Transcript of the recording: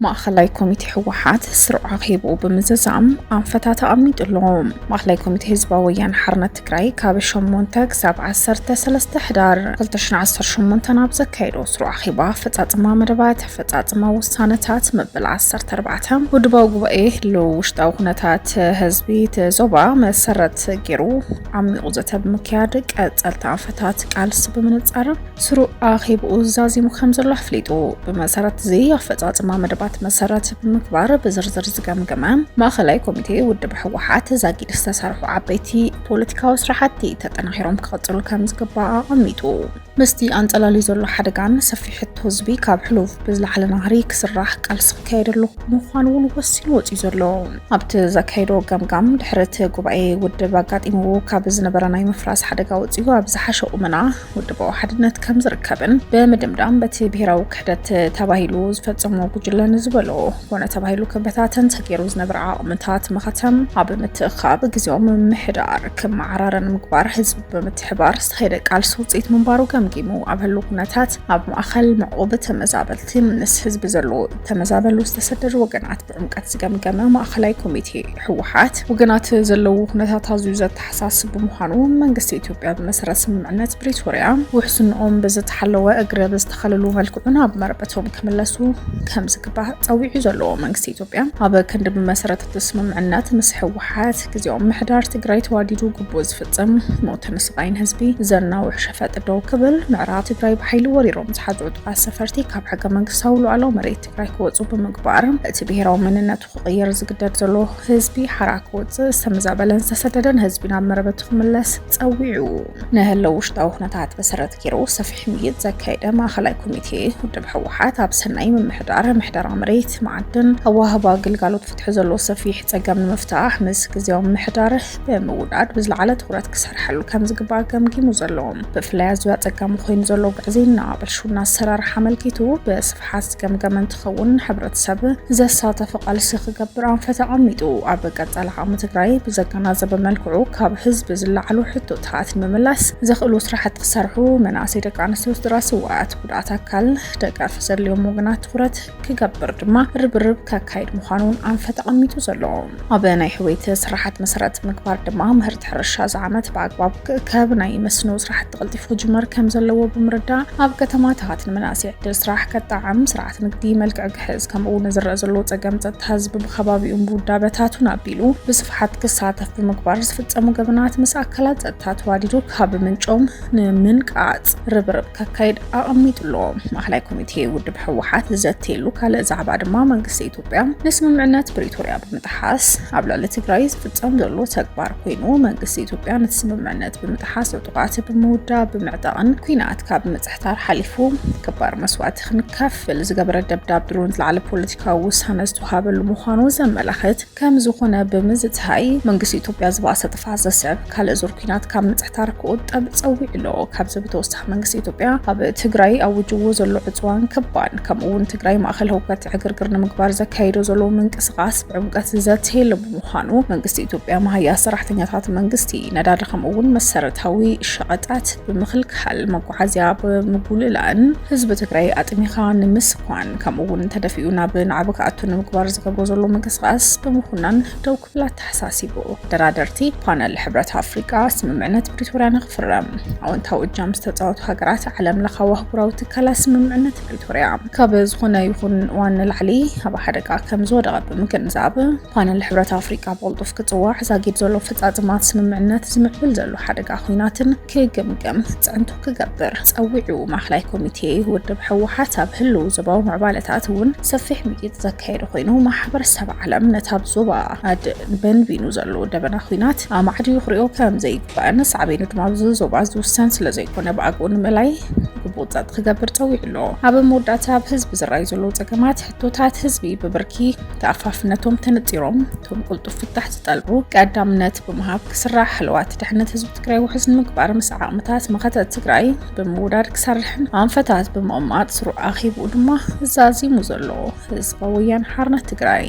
ማእኸላይ ኮሚቴ ሕወሓት ስሩዕ ኣኺቡ ብምዝዛም ኣንፈታት ኣሚጡ ኣለዎም። ማእኸላይ ኮሚቴ ህዝባዊ ወያነ ሓርነት ትግራይ ካብ 8 ክሳብ 13 ሕዳር 2018 ናብ ዘካየዶ ስሩዕ ኣኺባ ፈጻጽማ መደባት ፈጻጽማ ውሳነታት መበል 14 ውድባዊ ጉባኤ ለውሽጣዊ ኩነታት ህዝቢ ዞባ መሰረት ገይሩ ዓሚቑ ዘተ ብምክያድ ቀጸልቲ ኣንፈታት ቃልሲ ብምንጻር ስሩዕ ኣኺቡ ዛዚሙ ከም ዘሎ ኣፍሊጡ። ብመሰረት እዚ ኣፈጻጽማ መደባት መሰረት ብምክባር በዝርዝር ዝገምገመ ማእኸላይ ኮሚቴ ውድብ ሕወሓት ዛጊድ ዝተሰርሑ ዓበይቲ ፖለቲካዊ ስራሕቲ ተጠናኺሮም ክቐጽሉ ከም ዝግባእ ኣቐሚጡ። ምስቲ ኣንጸላልዩ ዘሎ ሓደጋን ሰፊሕ ሕቶ ህዝቢ ካብ ሕሉፍ ብዝለዓለ ናህሪ ክስራሕ ቃልሲ ክካየደሉ ምዃኑ እውን ወሲኑ ወፂኡ ዘሎ። ኣብቲ ዘካየዶ ገምጋም ድሕሪ እቲ ጉባኤ ውድብ ኣጋጢምዎ ካብ ዝነበረ ናይ ምፍራስ ሓደጋ ወፂኡ ኣብ ዝሓሸ ቁመና ውድባዊ ሓድነት ከም ዝርከብን ብምድምዳም በቲ ብሄራዊ ክሕደት ተባሂሉ ዝፈጸሞ ጉጅለ ዝበሎ ኮነ ተባሂሉ ከበታተን ተገይሩ ዝነበረ ዓቕምታት መኸተም ኣብ ምትእኻብ ግዚኦም ምሕዳር ክመዓራረን ምግባር ህዝቢ ብምትሕባር ዝተኸይደ ቃልሲ ውፅኢት ምንባሩ ገምጊሙ ኣብ ህሉ ኩነታት ኣብ ማእኸል መዕቆብ ተመዛበልቲ ምስ ህዝቢ ዘሎ ተመዛበሉ ዝተሰደዱ ወገናት ብዕምቀት ዝገምገመ ማእኸላይ ኮሚቴ ሕወሓት ወገናት ዘለዉ ኩነታት ኣዝዩ ዘተሓሳስብ ብምዃኑ መንግስቲ ኢትዮጵያ ብመሰረት ስምምዕነት ፕሪቶርያ ውሕስንኦም ብዝተሓለወ እግረ ብዝተኸለሉ መልክዑ ናብ መረበቶም ክምለሱ ከም ዝግባእ ፀዊዑ ዘሎ መንግስቲ ኢትዮጵያ ኣብ ክንዲ ብመሰረት ስምምዕነት ምስ ሕወሓት ግዚኦም ምሕዳር ትግራይ ተዋዲዱ ግቡእ ዝፍጸም ሞትን ስቃይን ህዝቢ ዘናውሕ ሸፈጥ ደው ክብል ምዕራብ ትግራይ ብሓይሊ ወሪሮም ዝሓዙ ዕጡቃት ሰፈርቲ ካብ ሕገ መንግስታዊ ሉዓላዊ መሬት ትግራይ ክወፁ ብምግባር እቲ ብሄራዊ መንነቱ ክቕየር ዝግደድ ዘሎ ህዝቢ ሓራ ክወፅእ ዝተመዛበለን ዝተሰደደን ህዝቢ ናብ መረበቱ ክምለስ ፀዊዑ። ንህለው ውሽጣዊ ኩነታት መሰረት ገይሩ ሰፊሕ ምይጥ ዘካየደ ማእኸላይ ኮሚቴ ውድብ ሕወሓት ኣብ ሰናይ ምምሕዳር መሬት ማዕድን ኣዋህባ ግልጋሎት ፍትሒ ዘሎ ሰፊሕ ፀገም ንምፍታሕ ምስ ግዚኦም ምሕዳር ብምውዳድ ብዝለዓለ ትኩረት ክሰርሐሉ ከም ዝግባእ ገምጊሙ ዘሎ ብፍላይ ኣዝዩ ፀገም ኮይኑ ዘሎ ግዕዜና ብልሹና ኣሰራርሓ ኣመልኪቱ ብስፍሓት ዝገምገመ እንትኸውን ሕብረተሰብ ዘሳተፈ ቃልሲ ክገብር ኣንፈት ኣቐሚጡ ኣብ ቀጻሊ ዓቕሚ ትግራይ ብዘገናዘበ መልክዑ ካብ ህዝቢ ዝለዓሉ ሕቶታት ንምምላስ ዘኽእሉ ስራሕቲ ክሰርሑ መናእሰይ ደቂ ኣንስትዮ ስድራ ስዋኣት ጉድኣት ኣካል ደገፍ ዘድልዮም ወገናት ትኩረት ክገብር ድማ ርብርብ ካካይድ ምዃኑን ኣንፈት ኣቐሚጡ ዘሎ። ኣብ ናይ ሕወይቲ ስራሕት መሰረት ምግባር ድማ ምህርቲ ሕርሻ ዝዓመት ብኣግባብ ክእከብ ናይ መስኖ ስራሕቲ ቀልጢፉ ክጅመር ከም ዘለዎ ብምርዳእ ኣብ ከተማታት ንመናእሰይ ዕድል ስራሕ ከጣዕም ስርዓት ንግዲ መልክዕ ክሕዝ ከምኡውን ዝረአ ዘሎ ፀገም ፀጥታ ህዝቢ ብከባቢኡን ብውዳበታቱን ኣቢሉ ብስፍሓት ክሳተፍ ብምግባር ዝፍፀሙ ገበናት ምስ ኣካላት ፀጥታ ተዋዲዱ ካብ ምንጮም ንምንቃፅ ርብርብ ካካይድ ኣቐሚጡ ኣሎ። ማእኸላይ ኮሚቴ ውድብ ሕወሓት ዘተየሉ ካልእ ዛዕባ ድማ መንግስቲ ኢትዮጵያ ንስምምዕነት ፕሪቶርያ ብምጥሓስ ኣብ ልዕሊ ትግራይ ዝፍጸም ዘሎ ተግባር ኮይኑ መንግስቲ ኢትዮጵያ ነቲ ስምምዕነት ብምጥሓስ ዕጡቃት ብምውዳብ ብምዕጣቕን ኩናት ካብ ምፅሕታር ሓሊፉ ክባር መስዋእቲ ክንከፍል ዝገበረ ደብዳብ ድሮን ዝለዓለ ፖለቲካዊ ውሳነ ዝተዋሃበሉ ምዃኑ ዘመላኽት ከም ዝኾነ ብምዝታይ መንግስቲ ኢትዮጵያ ዝባእሰ ጥፋት ዘስዕብ ካልእ ዙር ኩናት ካብ ምፅሕታር ክቁጠብ ፀዊዑ ኣሎ። ካብዚ ብተወሳኺ መንግስቲ ኢትዮጵያ ኣብ ትግራይ ኣውጅዎ ዘሎ ዕፅዋን ከባድ ከምኡውን ትግራይ ማእኸል ህውከት ዕግርግር ንምግባር ዘካይዶ ዘሎ ምንቅስቓስ ብዕምቀት ዘተየለ ብምዃኑ መንግስቲ ኢትዮጵያ ማህያት ሰራሕተኛታት መንግስቲ ነዳዲ ከምኡውን መሰረታዊ ሸቐጣት ብምክልካል መጓዓዝያ ብምጉልላን ህዝቢ ትግራይ ኣጥሚኻ ንምስኳን ከምኡውን ተደፊኡ ናብ ናዕቢ ክኣቱ ንምግባር ዝገብሮ ዘሎ ምንቅስቓስ ብምኹናን ደው ክብል ተሓሳሲቡ። ተደራደርቲ ፓነል ሕብረት ኣፍሪቃ ስምምዕነት ፕሪቶርያ ንኽፍረም ኣወንታዊ እጃም ዝተፃወቱ ሃገራት ዓለም ለኻዊ ኣህጉራዊ ትካላት ስምምዕነት ፕሪቶርያ ካብ ዝኾነ ይኹን ዋን ላዕሊ ኣብ ሓደጋ ከም ዝወደቐ ብምግንዛብ ፓነል ሕብረት ኣፍሪቃ ብቕልጡፍ ክፅዋዕ ዛጊድ ዘሎ ፈጻጽማት ስምምዕነት ዝምዕብል ዘሎ ሓደጋ ኩናትን ክግምገም ፅዕንቶ ክገብር ፀዊዑ። ማእኸላይ ኮሚቴ ውድብ ሕወሓት ኣብ ህልው ዞባዊ ምዕባለታት እውን ሰፊሕ ምይጥ ዘካየደ ኮይኑ ማሕበረሰብ ዓለም ነታ ኣብ ዞባ በንቢኑ ዘሎ ደበና ኩናት ኣማዕድዩ ክሪኦ ከም ዘይግባእን ሳዕቤኑ ድማ ኣብዚ ዞባ ዝውሰን ስለ ዘይኮነ ብኣግኡ ንምእላይ ግቡእ ፀጥ ክገብር ፀዊዑ ኣሎ። ኣብ መወዳእታ ኣብ ህዝቢ ዝረኣዩ ዘለዉ ፀገማት ሕቶታት ህዝቢ ብብርኪ ተኣፋፍነቶም ተነፂሮም እቶም ቅልጡፍ ፍታሕ ዝጠልቡ ቀዳምነት ብምሃብ ክስራሕ ሕልዋት ድሕነት ህዝቢ ትግራይ ውሕስ ንምግባር ምስ ዓቕምታት መኸተት ትግራይ ብምውዳድ ክሰርሕን ኣንፈታት ብምቕማጥ ስሩዕ ኣኺቡ ድማ ዛዚሙ ዘሎ ህዝባዊ ወያነ ሓርነት ትግራይ